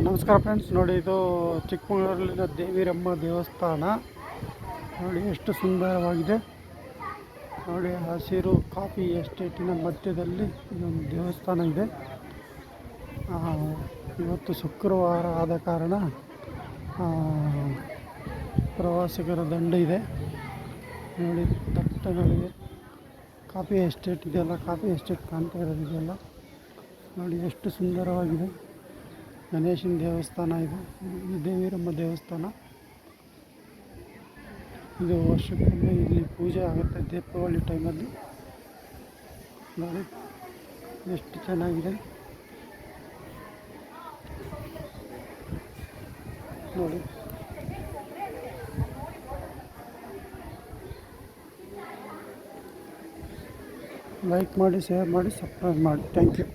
ನಮಸ್ಕಾರ ಫ್ರೆಂಡ್ಸ್, ನೋಡಿ ಇದು ಚಿಕ್ಕಮಗಳೂರಲ್ಲಿನ ದೇವಿರಮ್ಮ ದೇವಸ್ಥಾನ. ನೋಡಿ ಎಷ್ಟು ಸುಂದರವಾಗಿದೆ. ನೋಡಿ ಹಸಿರು ಕಾಫಿ ಎಸ್ಟೇಟಿನ ಮಧ್ಯದಲ್ಲಿ ಇದೊಂದು ದೇವಸ್ಥಾನ ಇದೆ. ಇವತ್ತು ಶುಕ್ರವಾರ ಆದ ಕಾರಣ ಪ್ರವಾಸಿಗರ ದಂಡ ಇದೆ. ನೋಡಿ ದಟ್ಟಗಳಿದೆ. ಕಾಫಿ ಎಸ್ಟೇಟ್ ಇದೆಯಲ್ಲ, ಕಾಫಿ ಎಸ್ಟೇಟ್ ಕಾಣ್ತಾ ಇರೋದಿದೆಯಲ್ಲ. ನೋಡಿ ಎಷ್ಟು ಸುಂದರವಾಗಿದೆ. ಗಣೇಶನ ದೇವಸ್ಥಾನ ಇದು. ಇದು ದೇವಿರಮ್ಮ ದೇವಸ್ಥಾನ. ಇದು ವರ್ಷಕ್ಕೊಮ್ಮೆ ಇಲ್ಲಿ ಪೂಜೆ ಆಗುತ್ತೆ ದೀಪಾವಳಿ ಟೈಮಲ್ಲಿ. ನೋಡಿ ಎಷ್ಟು ಚೆನ್ನಾಗಿದೆ. ನೋಡಿ ಲೈಕ್ ಮಾಡಿ, ಶೇರ್ ಮಾಡಿ, ಸಬ್ಸ್ಕ್ರೈಬ್ ಮಾಡಿ. Thank you.